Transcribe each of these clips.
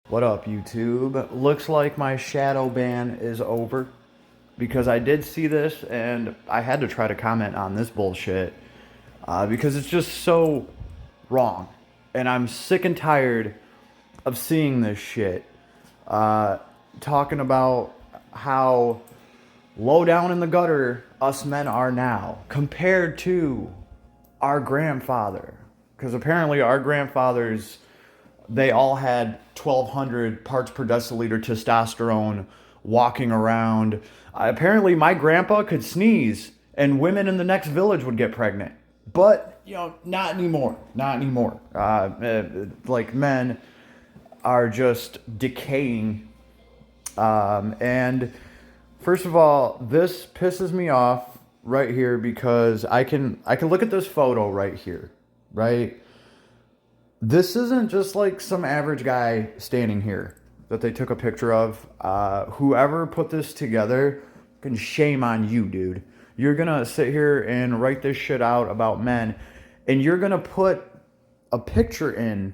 What up, YouTube? Looks like my shadow ban is over because I did see this and I had to try to comment on this bullshit because it's just so wrong. And I'm sick and tired of seeing this shit. Uh, Talking about how low down in the gutter us men are now compared to our grandfather. Because apparently our grandfathers, they all had 1,200 parts per deciliter testosterone walking around. Apparently, my grandpa could sneeze and women in the next village would get pregnant. But, not anymore. Not anymore. Like, men are just decaying. And first of all, this pisses me off right here because I can look at this photo right here, right? This isn't just like some average guy standing here that they took a picture of. Whoever put this together, can shame on you, dude. You're gonna sit here and write this shit out about men, and you're gonna put a picture in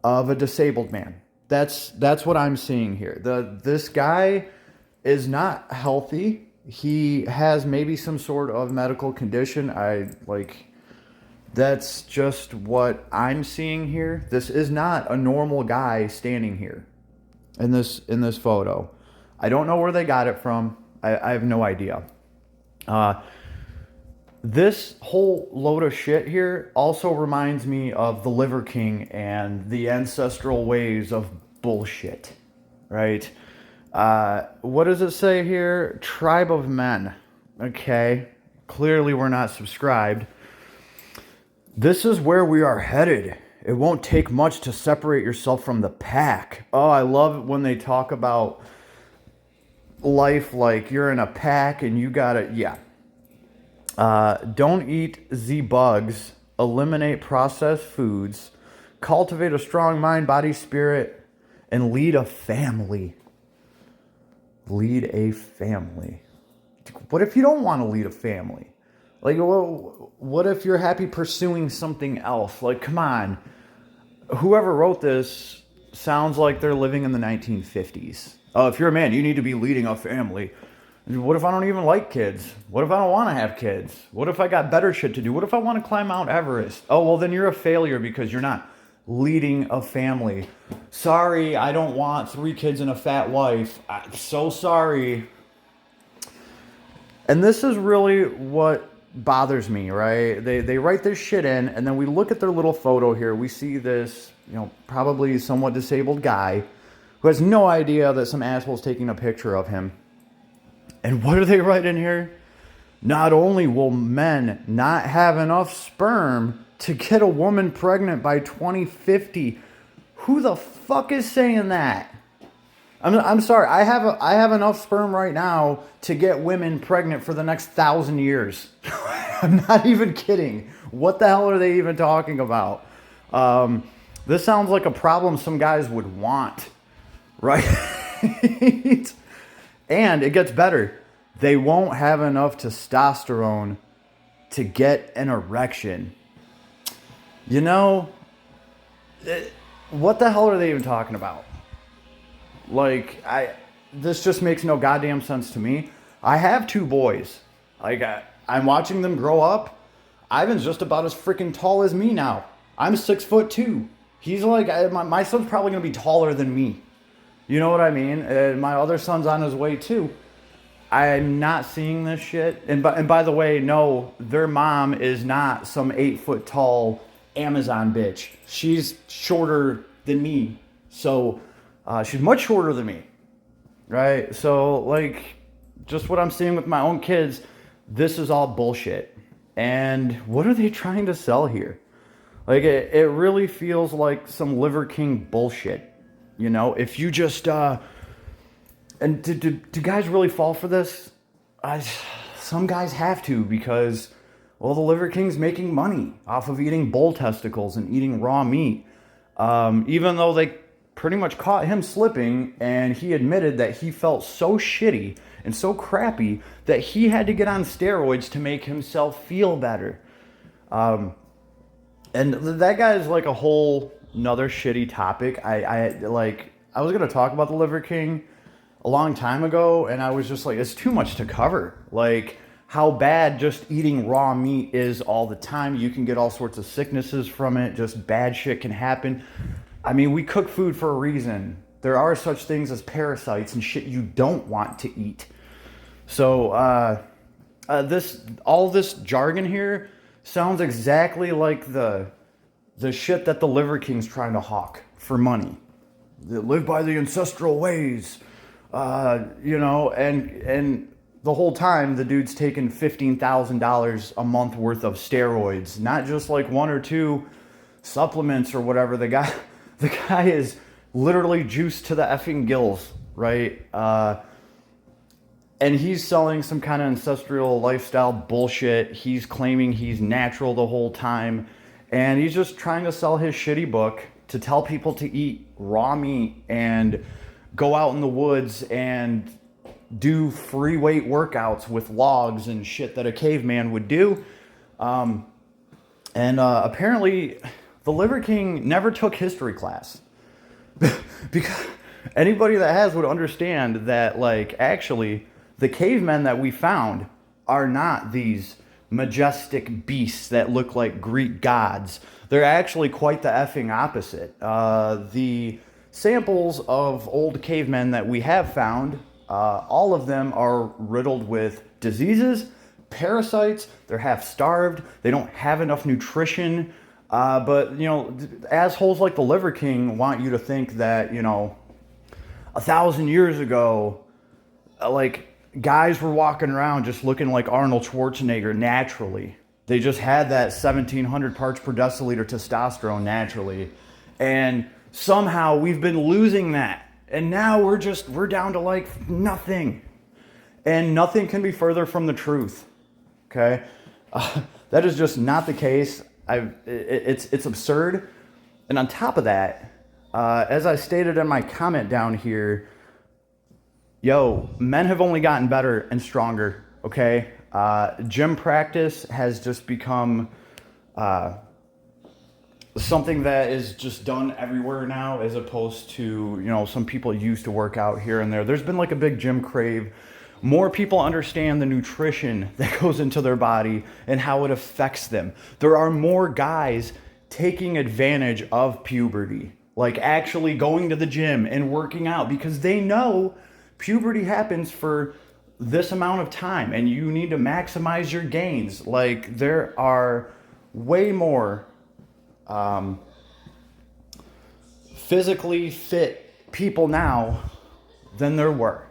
of a disabled man. That's what I'm seeing here. This guy is not healthy. He has maybe some sort of medical condition. That's just what I'm seeing here. This is not a normal guy standing here in this photo. I don't know where they got it from. I have no idea. This whole load of shit here also reminds me of the Liver King and the ancestral ways of bullshit, right? What does it say here? Tribe of men. Okay, clearly we're not subscribed. This is where we are headed. It won't take much to separate yourself from the pack. Oh, I love when they talk about life like you're in a pack and you gotta, yeah. Don't eat the bugs. Eliminate processed foods. Cultivate a strong mind, body, spirit, and lead a family. Lead a family. What if you don't want to lead a family? Like, well, what if you're happy pursuing something else? Like, come on. Whoever wrote this sounds like they're living in the 1950s. Oh, if you're a man, you need to be leading a family. What if I don't even like kids? What if I don't want to have kids? What if I got better shit to do? What if I want to climb Mount Everest? Oh, well, then you're a failure because you're not leading a family. Sorry, I don't want 3 kids and a fat wife. I'm so sorry. And this is really what bothers me, right? They write this shit in, and then we look at their little photo here. We see this, probably somewhat disabled guy who has no idea that some asshole's taking a picture of him. And what do they write in here? Not only will men not have enough sperm to get a woman pregnant by 2050. Who the fuck is saying that? I'm sorry. I have enough sperm right now to get women pregnant for the next 1,000 years. I'm not even kidding. What the hell are they even talking about? This sounds like a problem some guys would want, right? And it gets better. They won't have enough testosterone to get an erection. What the hell are they even talking about? Like, this just makes no goddamn sense to me. I have 2 boys. Like, I'm watching them grow up. Ivan's just about as freaking tall as me now. I'm 6'2". He's like, my son's probably gonna be taller than me. You know what I mean? And my other son's on his way too. I'm not seeing this shit. And by the way, no, their mom is not some 8-foot tall Amazon bitch. She's shorter than me. So, she's much shorter than me. Right? So, like, just what I'm seeing with my own kids, this is all bullshit. And what are they trying to sell here? Like, it really feels like some Liver King bullshit. If you just, and do guys really fall for this? Some guys have to because, well, the Liver King's making money off of eating bull testicles and eating raw meat. Even though they pretty much caught him slipping and he admitted that he felt so shitty and so crappy that he had to get on steroids to make himself feel better. And that guy is like a whole another shitty topic. I was gonna talk about the Liver King a long time ago, and I was just like, it's too much to cover. Like how bad just eating raw meat is all the time. You can get all sorts of sicknesses from it. Just bad shit can happen. I mean, we cook food for a reason. There are such things as parasites and shit you don't want to eat. So all this jargon here sounds exactly like the shit that the Liver King's trying to hawk for money. They live by the ancestral ways, and the whole time the dude's taking $15,000 a month worth of steroids, not just like one or two supplements or whatever. The guy is literally juiced to the effing gills, right? And he's selling some kind of ancestral lifestyle bullshit. He's claiming he's natural the whole time. And he's just trying to sell his shitty book to tell people to eat raw meat and go out in the woods and do free weight workouts with logs and shit that a caveman would do. Apparently, the Liver King never took history class. Because anybody that has would understand that, like, actually, the cavemen that we found are not these majestic beasts that look like Greek gods. They're actually quite the effing opposite. The samples of old cavemen that we have found, all of them are riddled with diseases, parasites, they're half starved, they don't have enough nutrition. But, assholes like the Liver King want you to think that, 1,000 years ago, guys were walking around just looking like Arnold Schwarzenegger naturally. They just had that 1,700 parts per deciliter testosterone naturally. And somehow we've been losing that. And now we're down to like nothing. And nothing can be further from the truth. Okay? That is just not the case. It's absurd. And on top of that, as I stated in my comment down here, men have only gotten better and stronger, okay? Gym practice has just become something that is just done everywhere now, as opposed to, some people used to work out here and there. There's been like a big gym crave. More people understand the nutrition that goes into their body and how it affects them. There are more guys taking advantage of puberty, like actually going to the gym and working out, because they know puberty happens for this amount of time and you need to maximize your gains. Like, there are way more physically fit people now than there were.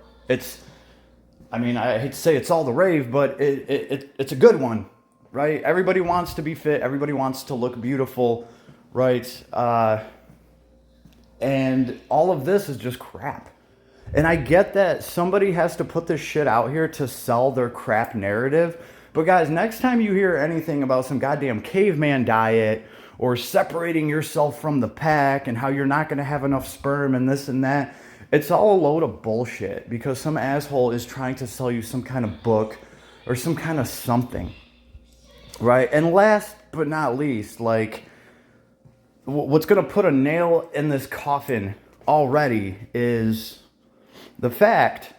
I hate to say it's all the rave, but it's a good one, right? Everybody wants to be fit. Everybody wants to look beautiful, right? And all of this is just crap. And I get that somebody has to put this shit out here to sell their crap narrative. But guys, next time you hear anything about some goddamn caveman diet or separating yourself from the pack and how you're not going to have enough sperm and this and that, it's all a load of bullshit, because some asshole is trying to sell you some kind of book or some kind of something, right? And last but not least, what's going to put a nail in this coffin already is the fact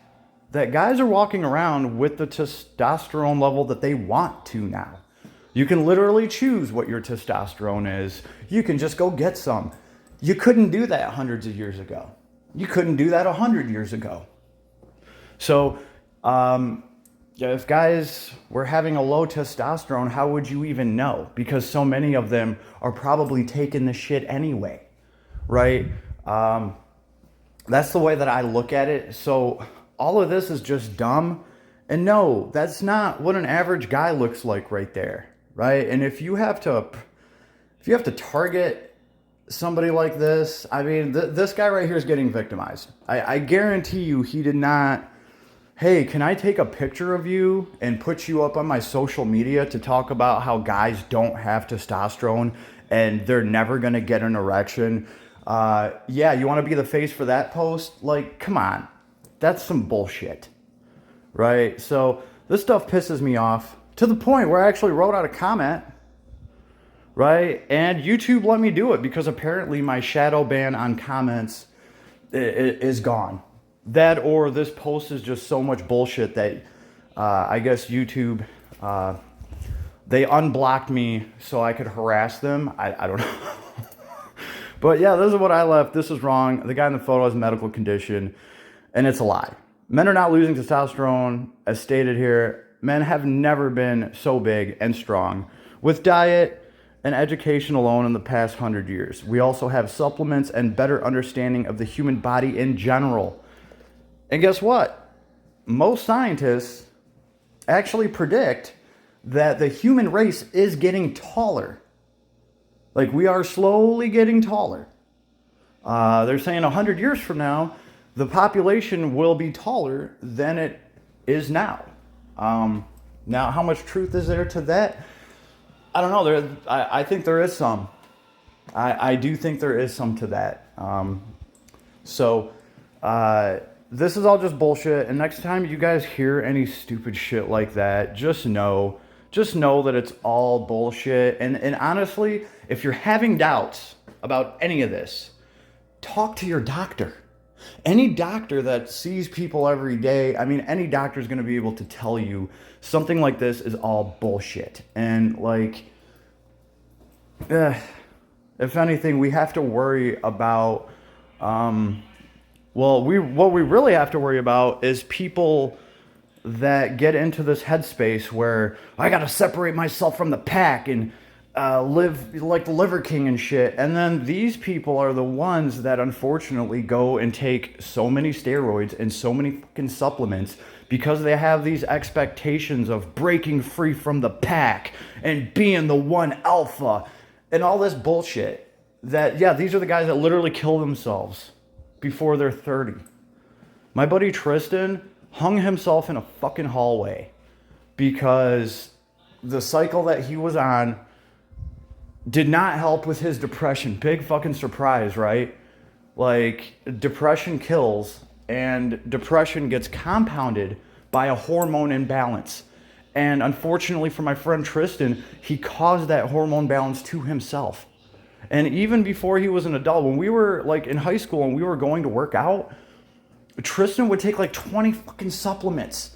that guys are walking around with the testosterone level that they want to now. You can literally choose what your testosterone is. You can just go get some. You couldn't do that hundreds of years ago. You couldn't do that 100 years ago. So, if guys were having a low testosterone, how would you even know? Because so many of them are probably taking the shit anyway, right? That's the way that I look at it. So all of this is just dumb. And no, that's not what an average guy looks like right there, right? And if you have to target somebody like this, this guy right here is getting victimized. I guarantee you he did not, hey, can I take a picture of you and put you up on my social media to talk about how guys don't have testosterone and they're never going to get an erection? Yeah, you want to be the face for that post? Like, come on. That's some bullshit, right? So this stuff pisses me off to the point where I actually wrote out a comment right? And YouTube let me do it because apparently my shadow ban on comments is gone. That or this post is just so much bullshit that I guess YouTube, they unblocked me so I could harass them. I don't know. But yeah, this is what I left. This is wrong. The guy in the photo has a medical condition, and it's a lie. Men are not losing testosterone, as stated here. Men have never been so big and strong. With diet and education alone in the past 100 years. We also have supplements and better understanding of the human body in general. And guess what? Most scientists actually predict that the human race is getting taller. Like, we are slowly getting taller. They're saying 100 years from now, the population will be taller than it is now. Now, how much truth is there to that? I don't know. I think there is some. I do think there is some to that. This is all just bullshit. And next time you guys hear any stupid shit like that, just know that it's all bullshit. And honestly, if you're having doubts about any of this, talk to your doctor. Any doctor that sees people every day, I mean, any doctor is going to be able to tell you something like this is all bullshit. And like, if anything, we have to worry about, what we really have to worry about is people that get into this headspace where I got to separate myself from the pack and live like the Liver King and shit. And then these people are the ones that unfortunately go and take so many steroids and so many fucking supplements because they have these expectations of breaking free from the pack and being the one alpha and all this bullshit. That, yeah, these are the guys that literally kill themselves before they're 30. My buddy Tristan hung himself in a fucking hallway because the cycle that he was on did not help with his depression. Big fucking surprise, right? Like, depression kills, and depression gets compounded by a hormone imbalance. And unfortunately for my friend Tristan, he caused that hormone balance to himself. And even before he was an adult, when we were like in high school and we were going to work out, Tristan would take like 20 fucking supplements.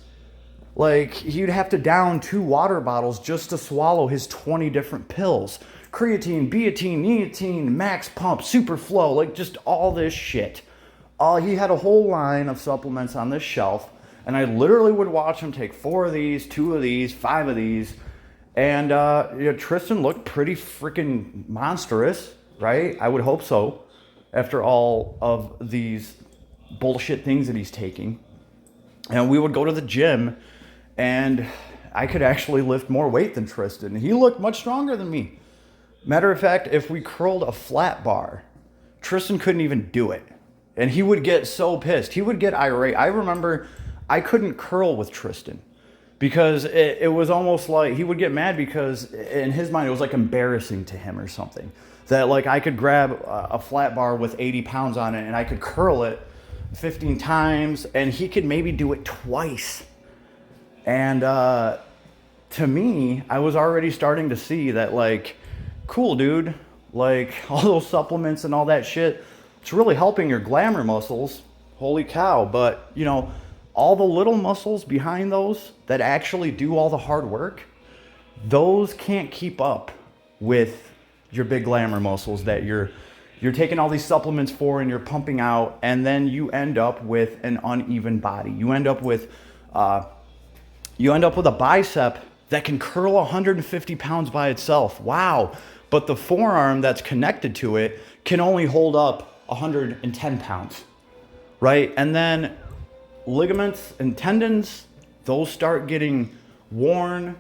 Like, he'd have to down 2 water bottles just to swallow his 20 different pills. Creatine, biotin, neotine, max pump, super flow, like just all this shit. He had a whole line of supplements on this shelf, and I literally would watch him take 4 of these, 2 of these, 5 of these, and Tristan looked pretty freaking monstrous, right? I would hope so, after all of these bullshit things that he's taking. And we would go to the gym, and I could actually lift more weight than Tristan. He looked much stronger than me. Matter of fact, if we curled a flat bar, Tristan couldn't even do it. And he would get so pissed. He would get irate. I remember I couldn't curl with Tristan because it was almost like he would get mad because in his mind it was like embarrassing to him or something. That like I could grab a flat bar with 80 pounds on it and I could curl it 15 times and he could maybe do it twice. And to me, I was already starting to see that like, cool, dude, like all those supplements and all that shit, it's really helping your glamour muscles. Holy cow. But, you know, all the little muscles behind those that actually do all the hard work, those can't keep up with your big glamour muscles that you're taking all these supplements for and you're pumping out, and then you end up with an uneven body. You end up with a bicep that can curl 150 pounds by itself. Wow. But the forearm that's connected to it can only hold up 110 pounds, right? And then ligaments and tendons, those start getting worn.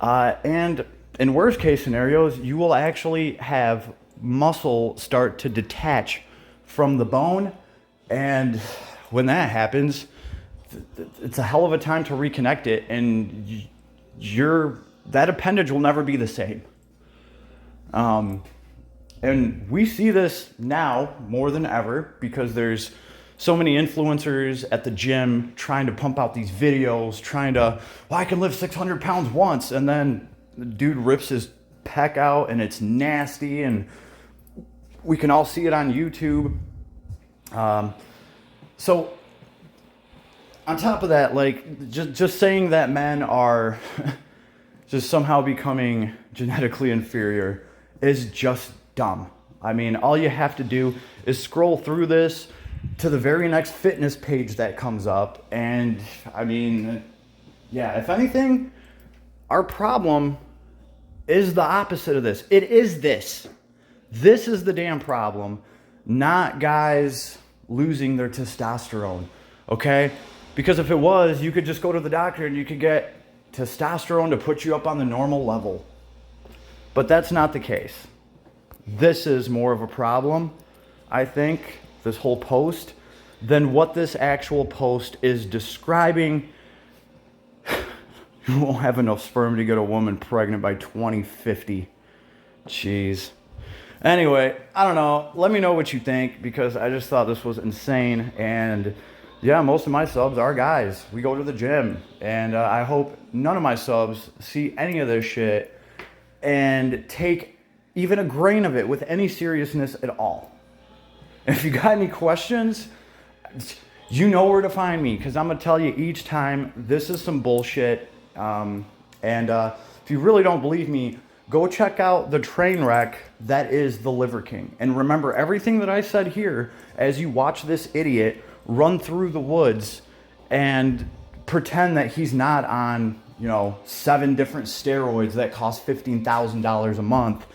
And in worst case scenarios, you will actually have muscle start to detach from the bone. And when that happens, it's a hell of a time to reconnect it. And that appendage will never be the same. And we see this now more than ever because there's so many influencers at the gym trying to pump out these videos, I can lift 600 pounds once. And then the dude rips his peck out, and it's nasty, and we can all see it on YouTube. So on top of that, like, just saying that men are just somehow becoming genetically inferior is just dumb. I mean, all you have to do is scroll through this to the very next fitness page that comes up. And I mean, yeah, if anything, our problem is the opposite of this. It is this. This is the damn problem, not guys losing their testosterone, okay? Because if it was, you could just go to the doctor and you could get testosterone to put you up on the normal level. But that's not the case. This is more of a problem, I think, this whole post, than what this actual post is describing. You won't have enough sperm to get a woman pregnant by 2050. Jeez. Anyway, I don't know. Let me know what you think, because I just thought this was insane. And yeah, most of my subs are guys. We go to the gym. And I hope none of my subs see any of this shit and take even a grain of it with any seriousness at all. If you got any questions, you know where to find me, because I'm going to tell you each time this is some bullshit. If you really don't believe me, go check out the train wreck that is the Liver King. And remember everything that I said here as you watch this idiot run through the woods and pretend that he's not on, 7 different steroids that cost $15,000 a month.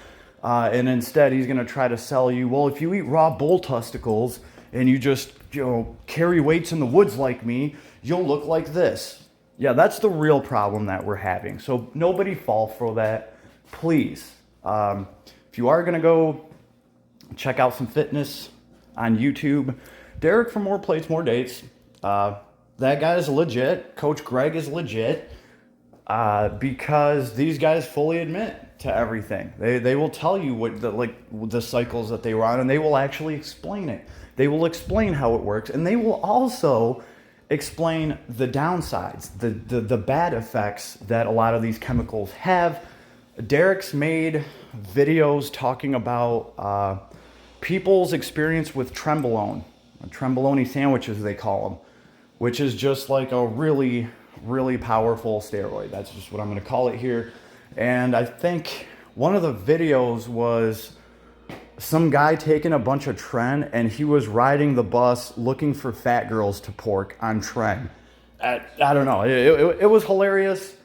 And instead he's going to try to sell you, well, if you eat raw bull testicles and you just, carry weights in the woods like me, you'll look like this. Yeah, that's the real problem that we're having. So nobody fall for that, please. If you are going to go check out some fitness on YouTube, Derek from More Plates, More Dates, that guy is legit. Coach Greg is legit, because these guys fully admit to everything. They will tell you what the cycles that they were on, and they will actually explain it. They will explain how it works, and they will also explain the downsides, the bad effects that a lot of these chemicals have. Derek's made videos talking about people's experience with Trenbolone, Trenbolone sandwiches they call them, which is just like a really, really powerful steroid. That's just what I'm going to call it here. And I think one of the videos was some guy taking a bunch of Tren, and he was riding the bus looking for fat girls to pork on Tren. I don't know. It was hilarious.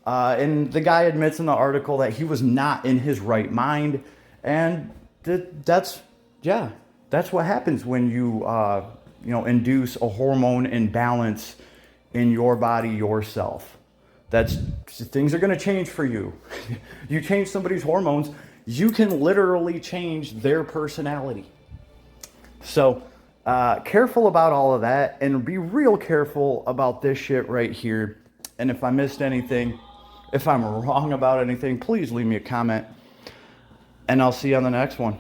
And the guy admits in the article that he was not in his right mind. And that's what happens when you, induce a hormone imbalance in your body yourself. Things are going to change for you. You change somebody's hormones, you can literally change their personality. So careful about all of that, and be real careful about this shit right here. And if I missed anything, if I'm wrong about anything, please leave me a comment, and I'll see you on the next one.